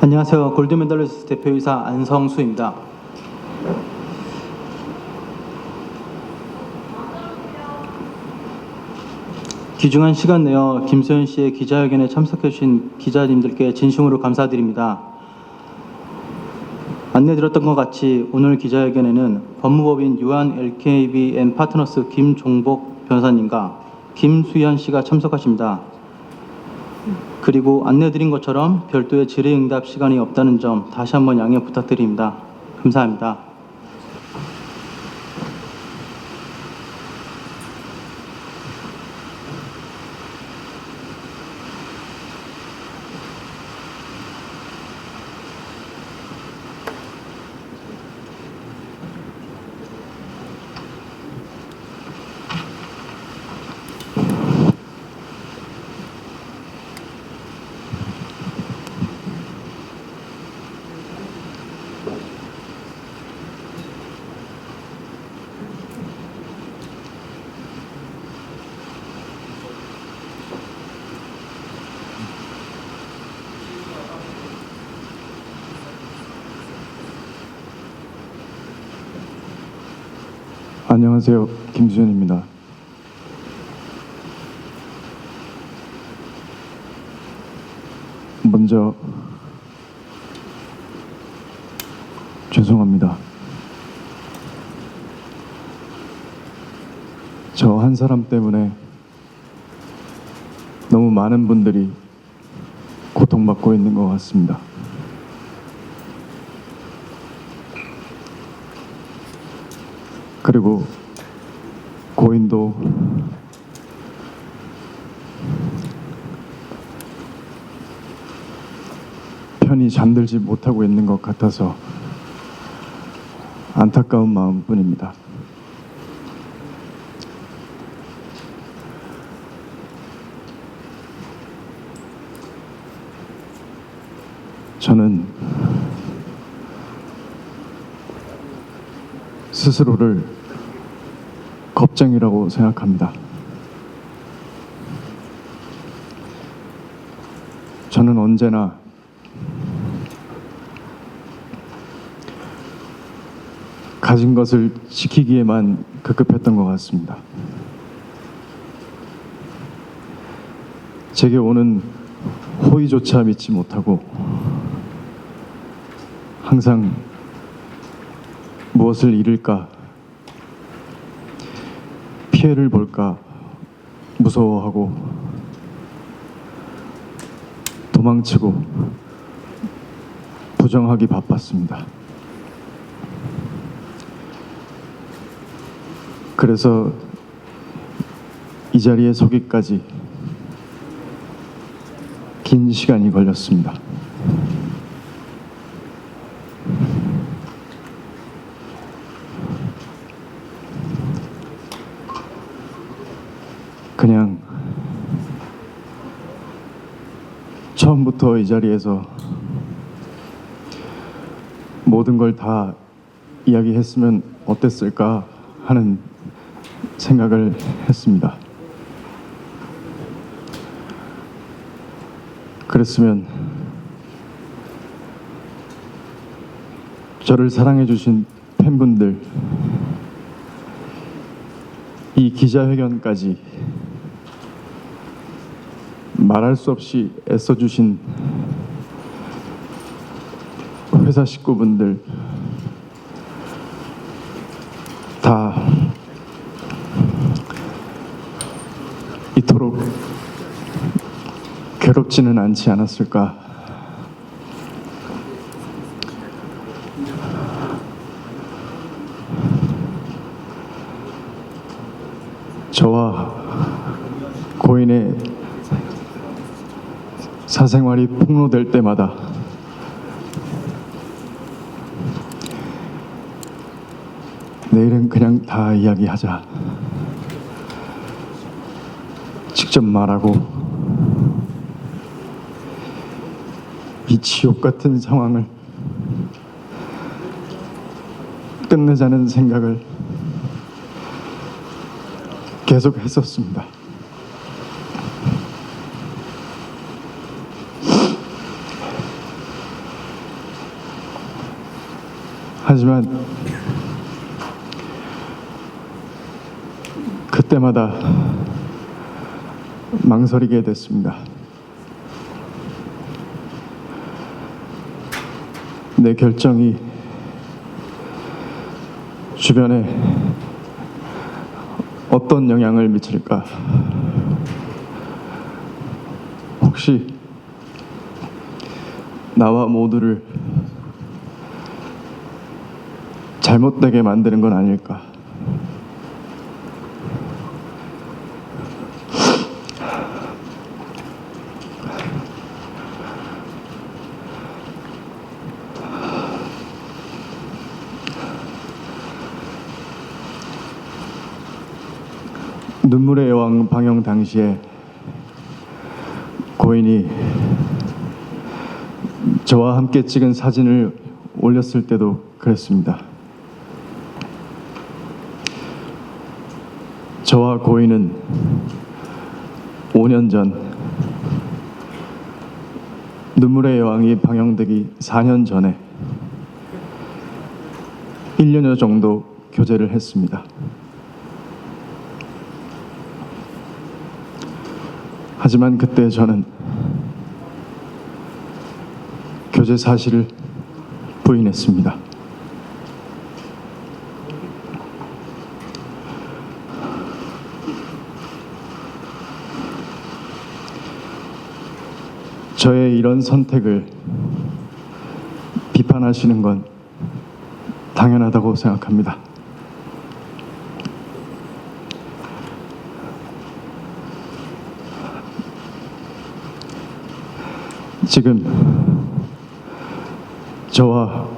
안녕하세요. 골드메달리스트 대표이사 안성수입니다. 귀중한 시간 내어 김소연 씨의 기자회견에 참석해 주신 기자님들께 진심으로 감사드립니다. 안내드렸던 것 같이 오늘 기자회견에는 법무법인 유한 LKB&, 파트너스 김종복 변호사님과 김수현 씨가 참석하십니다. 그리고 안내드린 것처럼 별도의 질의응답 시간이 없다는 점 다시 한번 양해 부탁드립니다. 감사합니다. 안녕하세요. 김수현입니다. 먼저 죄송합니다. 저 한 사람 때문에 너무 많은 분들이 고통받고 있는 것 같습니다. 그리고 고인도 편히 잠들지 못하고 있는 것 같아서 안타까운 마음뿐입니다. 저는 스스로를 겁쟁이라고 생각합니다. 저는 언제나 가진 것을 지키기에만 급급했던 것 같습니다. 제게 오는 호의조차 믿지 못하고 항상 무엇을 잃을까, 피해를 볼까 무서워하고 도망치고 부정하기 바빴습니다. 그래서 이 자리에 서기까지 긴 시간이 걸렸습니다. 그냥 처음부터 이 자리에서 모든 걸 다 이야기했으면 어땠을까 하는 생각을 했습니다. 그랬으면 저를 사랑해 주신 팬분들, 이 기자회견까지 말할 수 없이 애써주신 회사 식구분들 다 이토록 괴롭지는 않지 않았을까. 저와 고인의 사생활이 폭로될 때마다 내일은 그냥 다 이야기하자, 직접 말하고 이 지옥 같은 상황을 끝내자는 생각을 계속 했었습니다. 하지만 그때마다 망설이게 됐습니다. 내 결정이 주변에 어떤 영향을 미칠까? 혹시 나와 모두를 잘못되게 만드는 건 아닐까? 눈물의 여왕 방영 당시에 고인이 저와 함께 찍은 사진을 올렸을 때도 그랬습니다. 저와 고인은 5년 전 눈물의 여왕이 방영되기 4년 전에 1년여 정도 교제를 했습니다. 하지만 그때 저는 교제 사실을 부인했습니다. 저의 이런 선택을 비판하시는 건 당연하다고 생각합니다. 지금 저와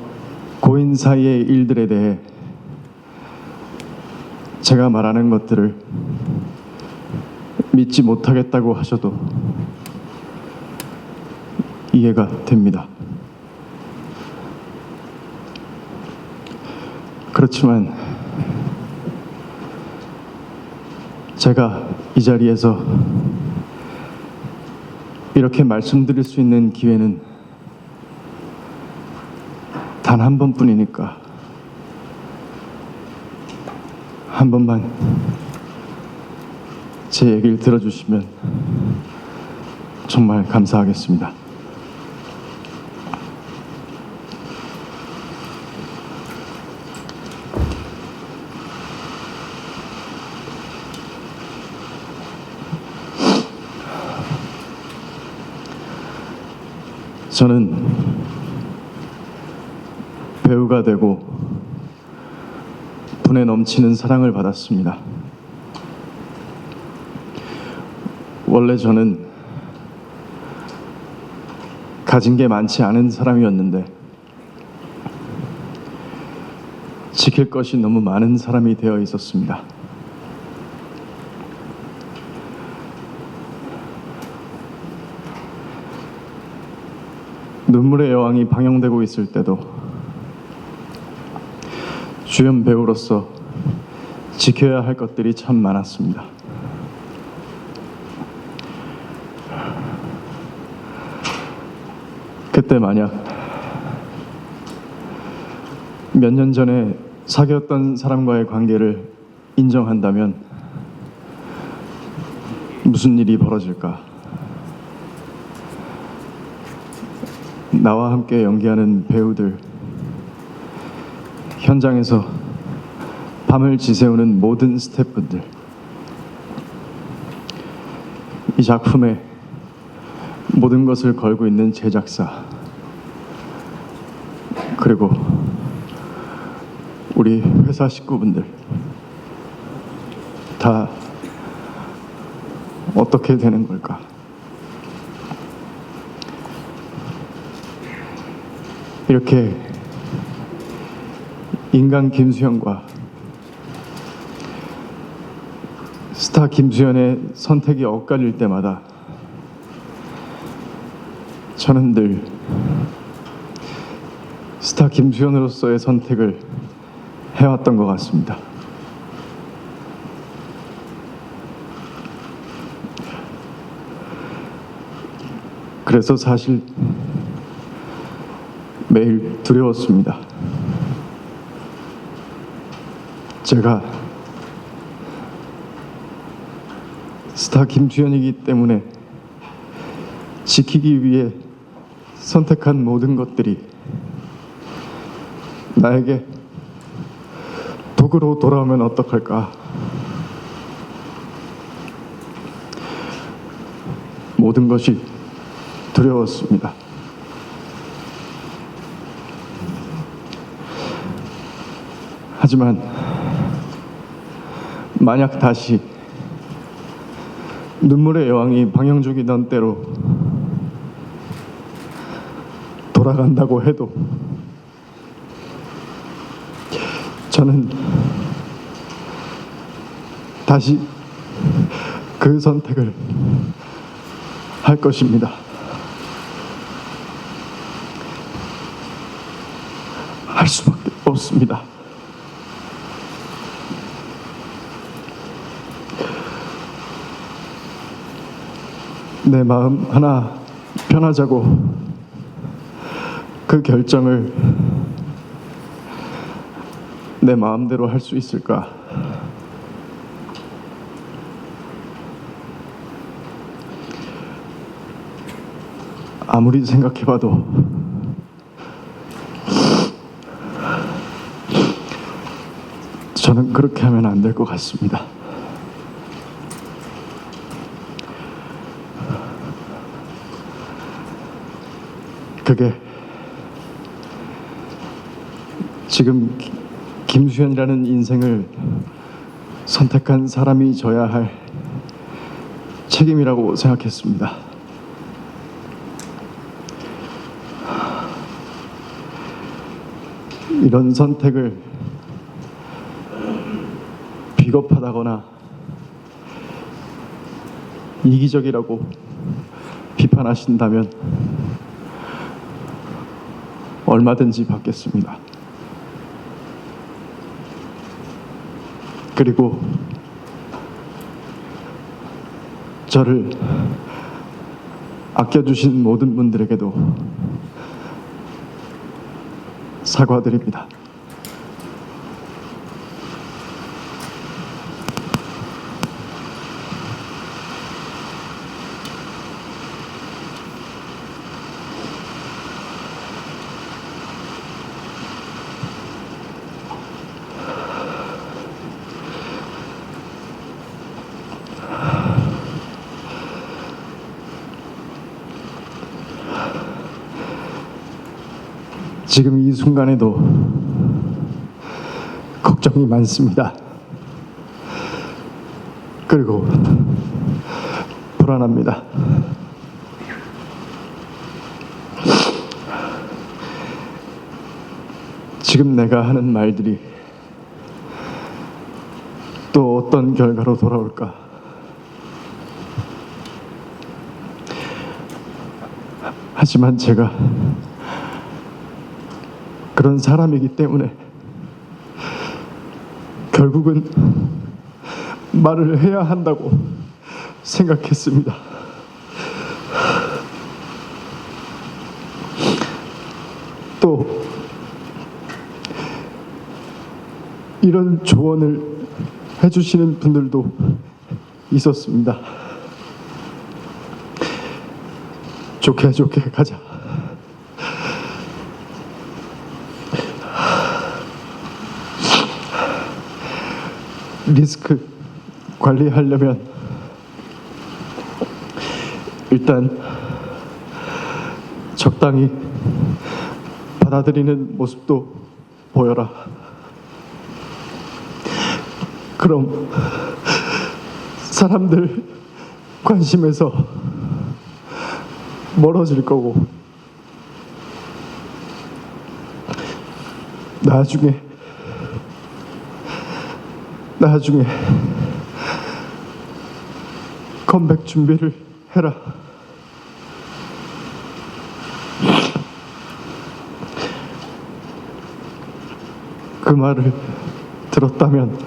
고인 사이의 일들에 대해 제가 말하는 것들을 믿지 못하겠다고 하셔도 이해가 됩니다. 그렇지만 제가 이 자리에서 이렇게 말씀드릴 수 있는 기회는 단 한 번뿐이니까 한 번만 제 얘기를 들어주시면 정말 감사하겠습니다. 저는 배우가 되고 분에 넘치는 사랑을 받았습니다. 원래 저는 가진 게 많지 않은 사람이었는데 지킬 것이 너무 많은 사람이 되어 있었습니다. 눈물의 여왕이 방영되고 있을 때도 주연 배우로서 지켜야 할 것들이 참 많았습니다. 그때 만약 몇 년 전에 사귀었던 사람과의 관계를 인정한다면 무슨 일이 벌어질까? 나와 함께 연기하는 배우들, 현장에서 밤을 지새우는 모든 스태프분들, 이 작품에 모든 것을 걸고 있는 제작사, 그리고 우리 회사 식구분들 다 어떻게 되는 걸까? 이렇게 인간 김수현과 스타 김수현의 선택이 엇갈릴 때마다 저는 늘 스타 김수현으로서의 선택을 해왔던 것 같습니다. 그래서 사실 매일 두려웠습니다. 제가 스타 김주현이기 때문에 지키기 위해 선택한 모든 것들이 나에게 독으로 돌아오면 어떡할까? 모든 것이 두려웠습니다. 하지만 만약 다시 눈물의 여왕이 방영족이던 때로 돌아간다고 해도 저는 다시 그 선택을 할 것입니다. 할 수밖에 없습니다. 내 마음 하나 편하자고 그 결정을 내 마음대로 할 수 있을까? 아무리 생각해봐도 저는 그렇게 하면 안 될 것 같습니다. 그게 지금 김수현이라는 인생을 선택한 사람이 져야 할 책임이라고 생각했습니다. 이런 선택을 비겁하다거나 이기적이라고 비판하신다면 얼마든지 받겠습니다. 그리고 저를 아껴주신 모든 분들에게도 사과드립니다. 지금 이 순간에도 걱정이 많습니다. 그리고 불안합니다. 지금 내가 하는 말들이 또 어떤 결과로 돌아올까? 하지만 제가 그런 사람이기 때문에 결국은 말을 해야 한다고 생각했습니다. 또 이런 조언을 해주시는 분들도 있었습니다. 좋게 좋게 가자. 리스크 관리하려면 일단 적당히 받아들이는 모습도 보여라. 그럼 사람들 관심에서 멀어질 거고 나중에 컴백 준비를 해라. 그 말을 들었다면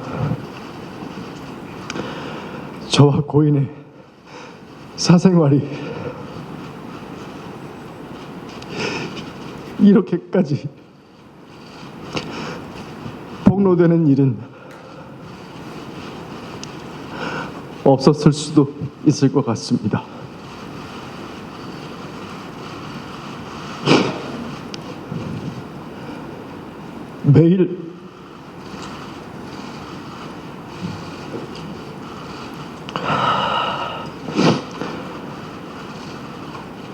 저와 고인의 사생활이 이렇게까지 폭로되는 일은 없었을 수도 있을 것 같습니다.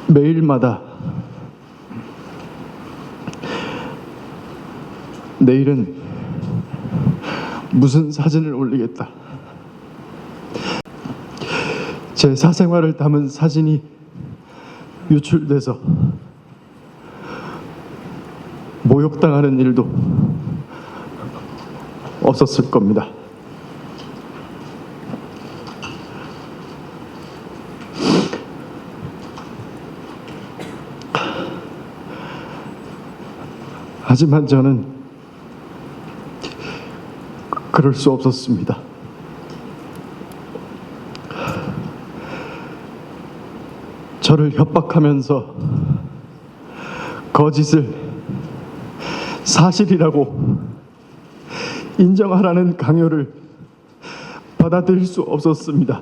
매일마다 내일은 무슨 사진을 올리겠다, 제 사생활을 담은 사진이 유출돼서 모욕당하는 일도 없었을 겁니다. 하지만 저는 그럴 수 없었습니다. 저를 협박하면서 거짓을 사실이라고 인정하라는 강요를 받아들일 수 없었습니다.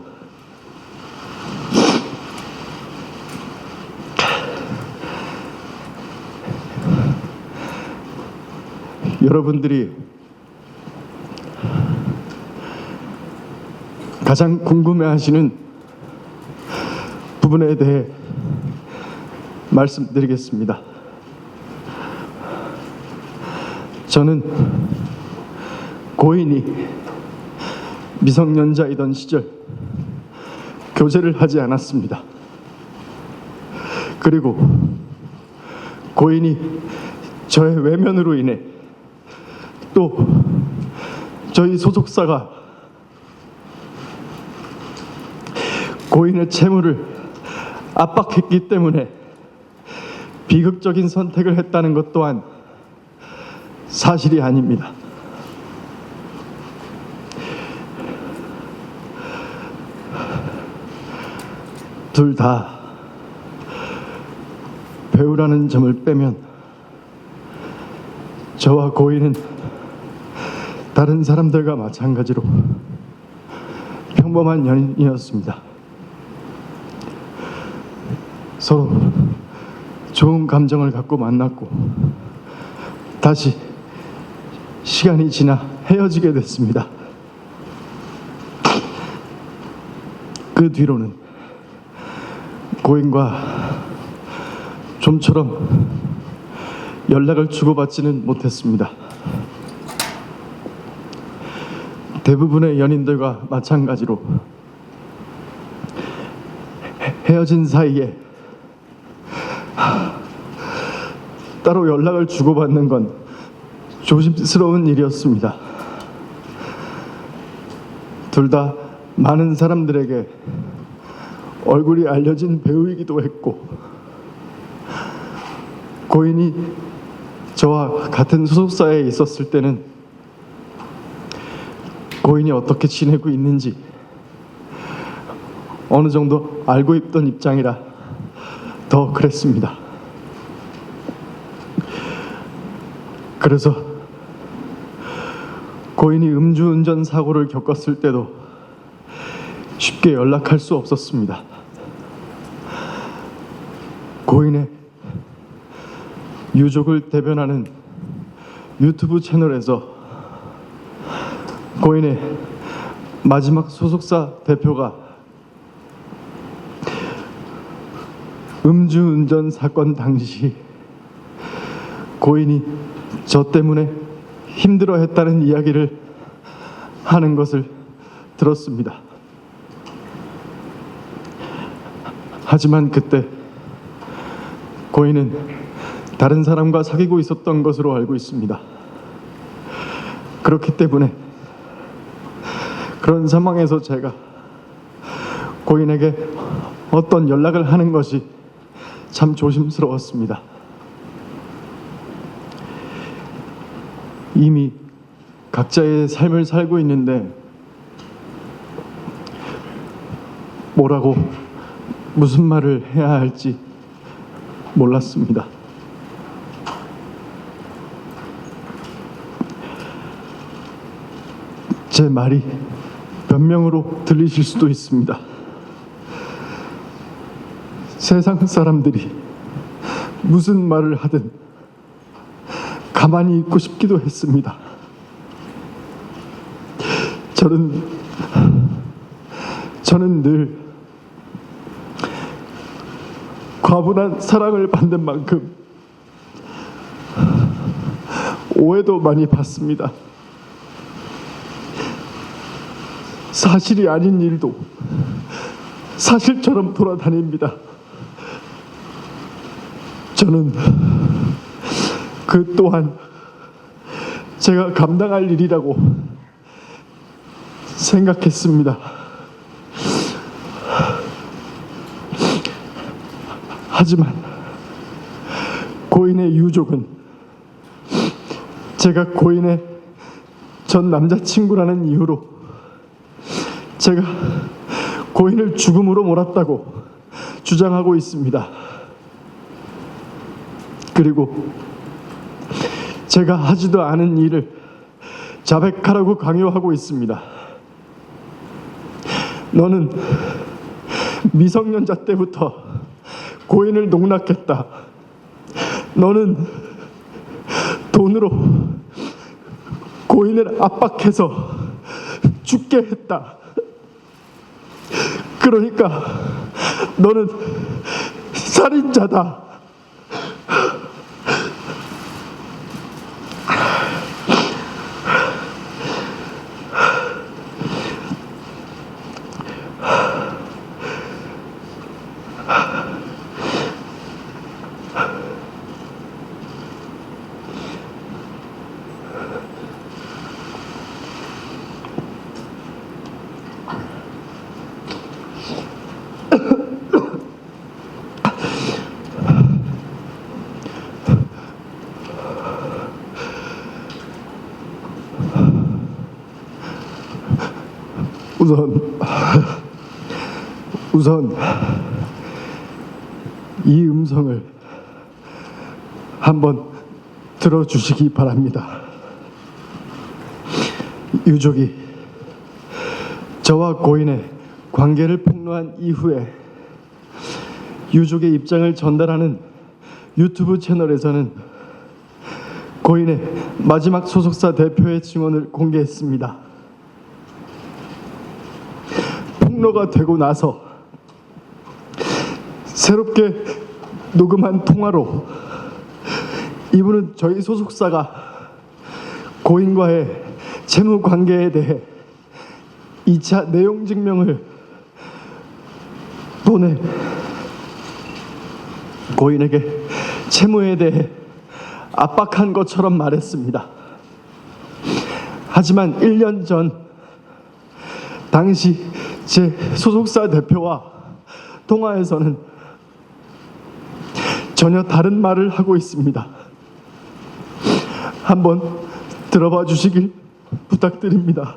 여러분들이 가장 궁금해하시는 부분에 대해 말씀드리겠습니다. 저는 고인이 미성년자이던 시절 교제를 하지 않았습니다. 그리고 고인이 저의 외면으로 인해 또 저희 소속사가 고인의 채무를 압박했기 때문에 비극적인 선택을 했다는 것 또한 사실이 아닙니다. 둘 다 배우라는 점을 빼면 저와 고인은 다른 사람들과 마찬가지로 평범한 연인이었습니다. 서로 좋은 감정을 갖고 만났고 다시 시간이 지나 헤어지게 됐습니다. 그 뒤로는 고인과 좀처럼 연락을 주고받지는 못했습니다. 대부분의 연인들과 마찬가지로 헤어진 사이에 따로 연락을 주고받는 건 조심스러운 일이었습니다. 둘 다 많은 사람들에게 얼굴이 알려진 배우이기도 했고, 고인이 저와 같은 소속사에 있었을 때는 고인이 어떻게 지내고 있는지 어느 정도 알고 있던 입장이라 더 그랬습니다. 그래서 고인이 음주운전 사고를 겪었을 때도 쉽게 연락할 수 없었습니다. 고인의 유족을 대변하는 유튜브 채널에서 고인의 마지막 소속사 대표가 음주운전 사건 당시 고인이 저 때문에 힘들어했다는 이야기를 하는 것을 들었습니다. 하지만 그때 고인은 다른 사람과 사귀고 있었던 것으로 알고 있습니다. 그렇기 때문에 그런 상황에서 제가 고인에게 어떤 연락을 하는 것이 참 조심스러웠습니다. 이미 각자의 삶을 살고 있는데 뭐라고 무슨 말을 해야 할지 몰랐습니다. 제 말이 변명으로 들리실 수도 있습니다. 세상 사람들이 무슨 말을 하든 가만히 있고 싶기도 했습니다. 저는 늘 과분한 사랑을 받는 만큼 오해도 많이 받습니다. 사실이 아닌 일도 사실처럼 돌아다닙니다. 저는 그 또한 제가 감당할 일이라고 생각했습니다. 하지만 고인의 유족은 제가 고인의 전 남자친구라는 이유로 제가 고인을 죽음으로 몰았다고 주장하고 있습니다. 그리고 제가 하지도 않은 일을 자백하라고 강요하고 있습니다. 너는 미성년자 때부터 고인을 농락했다. 너는 돈으로 고인을 압박해서 죽게 했다. 그러니까 너는 살인자다. 우선 이 음성을 한번 들어주시기 바랍니다. 유족이 저와 고인의 관계를 폭로한 이후에 유족의 입장을 전달하는 유튜브 채널에서는 고인의 마지막 소속사 대표의 증언을 공개했습니다. 폭로가 되고 나서 새롭게 녹음한 통화로 이분은 저희 소속사가 고인과의 채무 관계에 대해 2차 내용 증명을 보내 고인에게 채무에 대해 압박한 것처럼 말했습니다. 하지만 1년 전 당시 제 소속사 대표와 통화에서는 전혀 다른 말을 하고 있습니다. 한번 들어봐 주시길 부탁드립니다.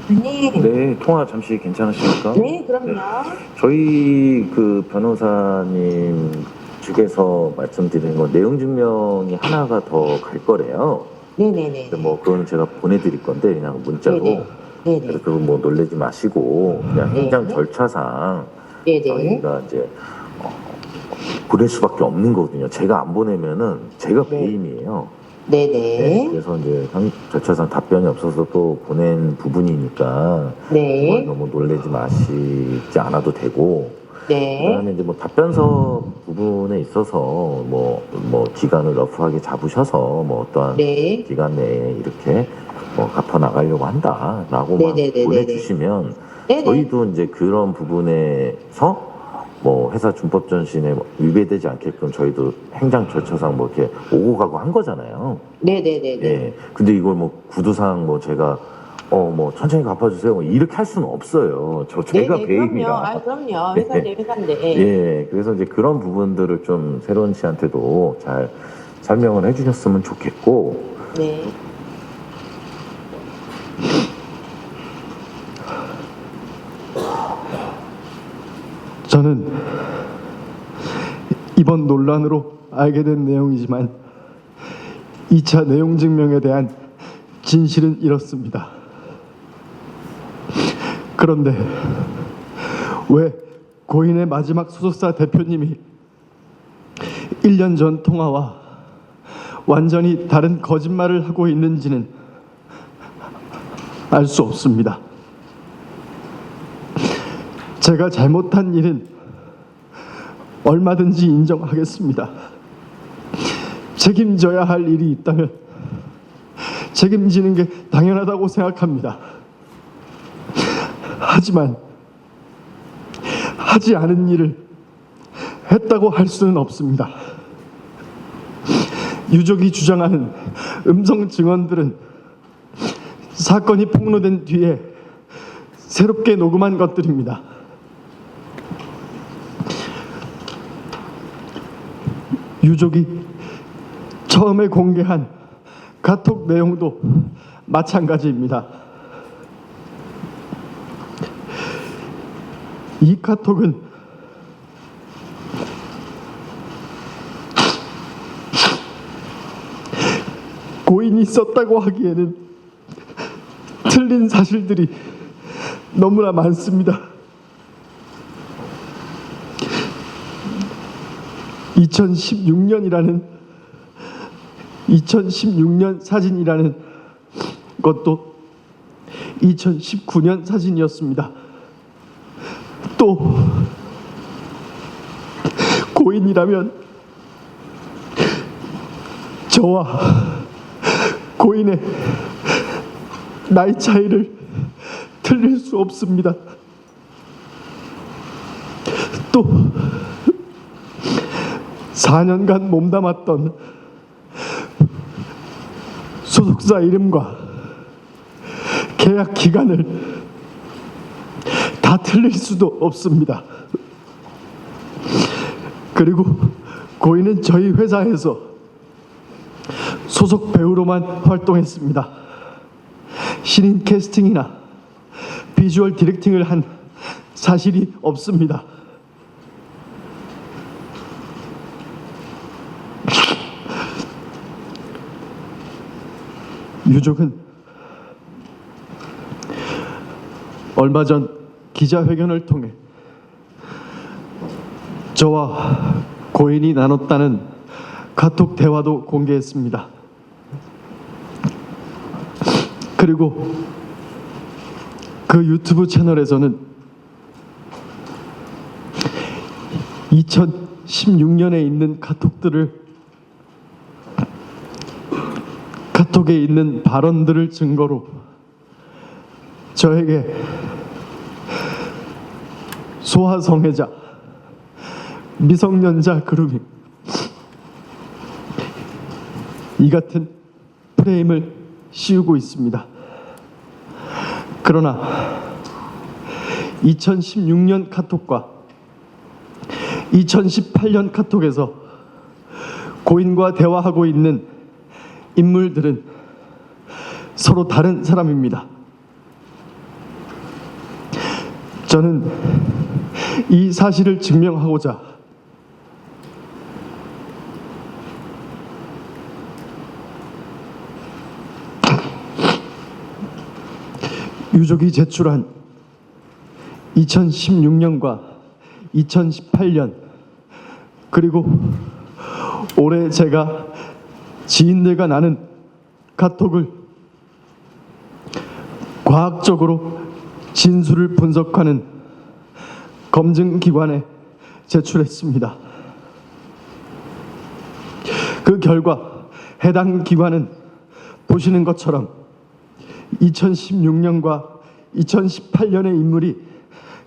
네, 통화 잠시 괜찮으십니까? 네, 그럼요. 저희 그 변호사님 측에서 말씀드리는 건 내용 증명이 하나가 더 갈 거래요. 네네네. 뭐 그건 제가 보내드릴 건데 그냥 문자로. 네네. 네네. 그래서 그거 뭐 놀라지 마시고 그냥 행정 절차상 네네. 저희가 이제 보낼 수밖에 없는 거거든요. 제가 안 보내면은 제가 네. 배임이에요. 네네. 네, 그래서 이제 절차상 답변이 없어서 또 보낸 부분이니까 네. 너무 놀라지 마시지 않아도 되고 네. 그다음에 이제 뭐 답변서 부분에 있어서 뭐 기간을 러프하게 잡으셔서 뭐 어떠한 네. 기간 내에 이렇게 뭐 갚아 나가려고 한다라고만 네네네네네. 보내주시면 네네. 저희도 이제 그런 부분에서 뭐 회사 준법 전신에 위배되지 않게끔 저희도 행정 절차상 뭐 이렇게 오고 가고 한 거잖아요. 네네네네. 예. 근데 이걸 뭐 구두상 뭐 제가 뭐 천천히 갚아주세요 뭐 이렇게 할 수는 없어요. 제가 네네, 배임이라. 그럼요. 회사인데 회사인데. 예. 예. 그래서 이제 그런 부분들을 좀 새로운 씨한테도 잘 설명을 해주셨으면 좋겠고. 네. 저는 이번 논란으로 알게 된 내용이지만 2차 내용 증명에 대한 진실은 이렇습니다. 그런데 왜 고인의 마지막 소속사 대표님이 1년 전 통화와 완전히 다른 거짓말을 하고 있는지는 알 수 없습니다. 제가 잘못한 일은 얼마든지 인정하겠습니다. 책임져야 할 일이 있다면 책임지는 게 당연하다고 생각합니다. 하지만 하지 않은 일을 했다고 할 수는 없습니다. 유족이 주장하는 음성 증언들은 사건이 폭로된 뒤에 새롭게 녹음한 것들입니다. 유족이 처음에 공개한 카톡 내용도 마찬가지입니다. 이 카톡은 고인이 썼다고 하기에는 틀린 사실들이 너무나 많습니다. 2016년 사진이라는 것도 2019년 사진이었습니다. 또 고인이라면 저와 고인의 나이 차이를 틀릴 수 없습니다. 또 4년간 몸담았던 소속사 이름과 계약 기간을 다 틀릴 수도 없습니다. 그리고 고인은 저희 회사에서 소속 배우로만 활동했습니다. 신인 캐스팅이나 비주얼 디렉팅을 한 사실이 없습니다. 유족은 얼마 전 기자회견을 통해 저와 고인이 나눴다는 카톡 대화도 공개했습니다. 그리고 그 유튜브 채널에서는 2016년에 있는 카톡에 있는 발언들을 증거로 저에게 소아성애자, 미성년자 그루밍 이 같은 프레임을 씌우고 있습니다. 그러나 2016년 카톡과 2018년 카톡에서 고인과 대화하고 있는 인물들은 서로 다른 사람입니다. 저는 이 사실을 증명하고자 유족이 제출한 2016년과 2018년 그리고 올해 제가 지인들과 나눈 카톡을 과학적으로 진술을 분석하는 검증기관에 제출했습니다. 그 결과 해당 기관은 보시는 것처럼 2016년과 2018년의 인물이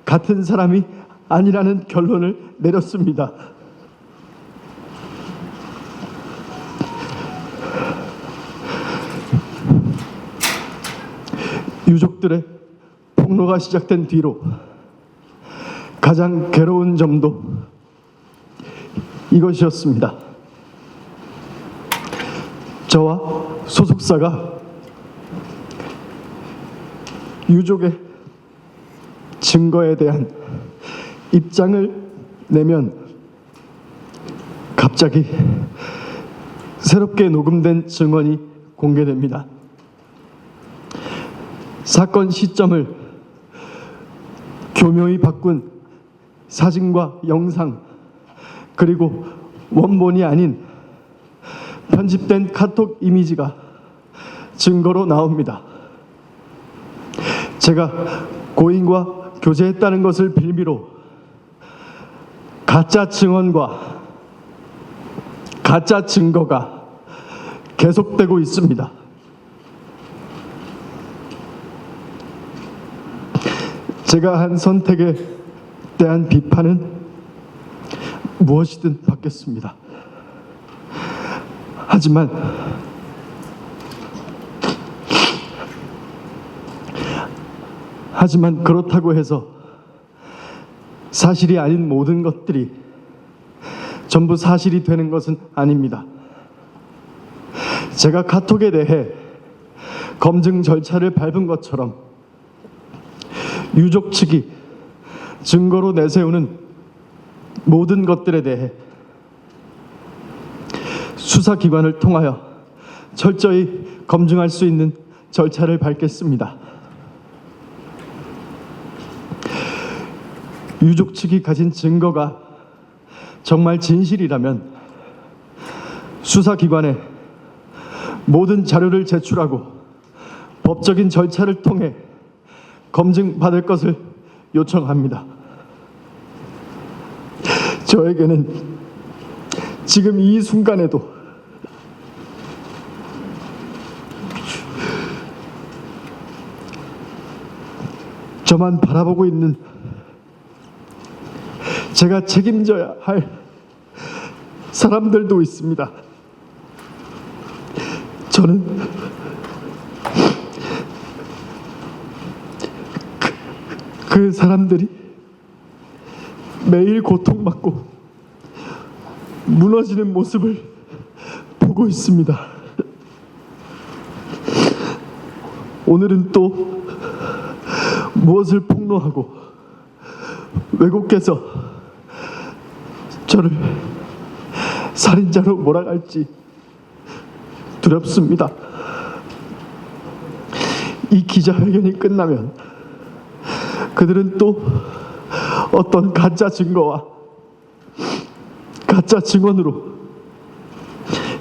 같은 사람이 아니라는 결론을 내렸습니다. 유족들의 폭로가 시작된 뒤로 가장 괴로운 점도 이것이었습니다. 저와 소속사가 유족의 증거에 대한 입장을 내면 갑자기 새롭게 녹음된 증언이 공개됩니다. 사건 시점을 교묘히 바꾼 사진과 영상, 그리고 원본이 아닌 편집된 카톡 이미지가 증거로 나옵니다. 제가 고인과 교제했다는 것을 빌미로 가짜 증언과 가짜 증거가 계속되고 있습니다. 제가 한 선택에 대한 비판은 무엇이든 받겠습니다. 하지만 그렇다고 해서 사실이 아닌 모든 것들이 전부 사실이 되는 것은 아닙니다. 제가 카톡에 대해 검증 절차를 밟은 것처럼 유족 측이 증거로 내세우는 모든 것들에 대해 수사기관을 통하여 철저히 검증할 수 있는 절차를 밟겠습니다. 유족 측이 가진 증거가 정말 진실이라면 수사기관에 모든 자료를 제출하고 법적인 절차를 통해 검증받을 것을 요청합니다. 저에게는 지금 이 순간에도 저만 바라보고 있는 제가 책임져야 할 사람들도 있습니다. 저는 그 사람들이 매일 고통받고 무너지는 모습을 보고 있습니다. 오늘은 또 무엇을 폭로하고 왜곡해서 저를 살인자로 몰아갈지 두렵습니다. 이 기자회견이 끝나면 그들은 또 어떤 가짜 증거와 가짜 증언으로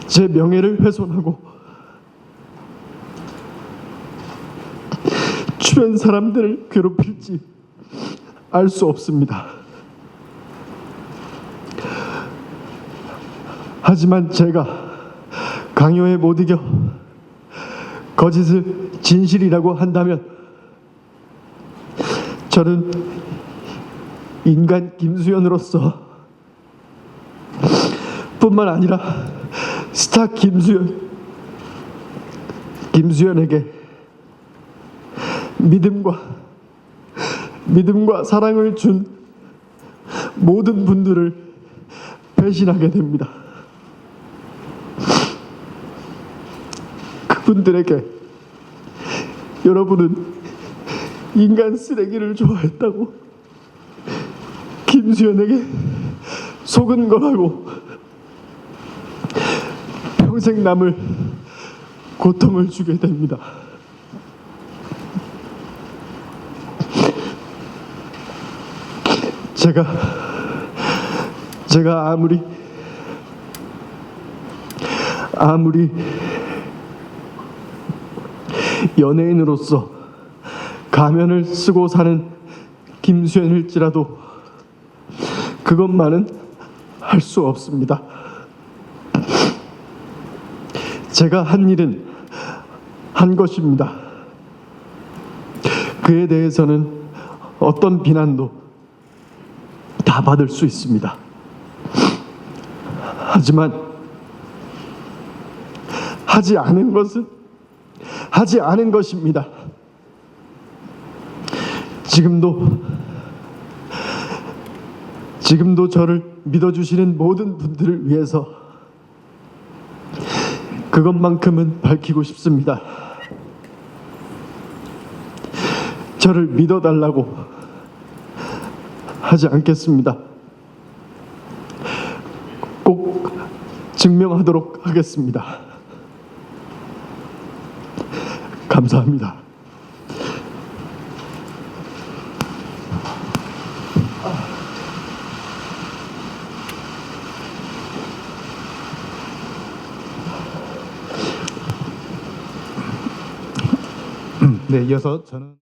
제 명예를 훼손하고 주변 사람들을 괴롭힐지 알 수 없습니다. 하지만 제가 강요에 못 이겨 거짓을 진실이라고 한다면 저는 인간 김수현으로서 뿐만 아니라 스타 김수현에게 믿음과 사랑을 준 모든 분들을 배신하게 됩니다. 그분들에게 여러분은 인간 쓰레기를 좋아했다고 김수현에게 속은 거라고 평생 남을 고통을 주게 됩니다. 제가 아무리 연예인으로서 가면을 쓰고 사는 김수현일지라도 그것만은 할 수 없습니다. 제가 한 일은 한 것입니다. 그에 대해서는 어떤 비난도 다 받을 수 있습니다. 하지만 하지 않은 것은 하지 않은 것입니다. 지금도 저를 믿어주시는 모든 분들을 위해서 그것만큼은 밝히고 싶습니다. 저를 믿어달라고 하지 않겠습니다. 꼭 증명하도록 하겠습니다. 감사합니다. 네, 이어서 저는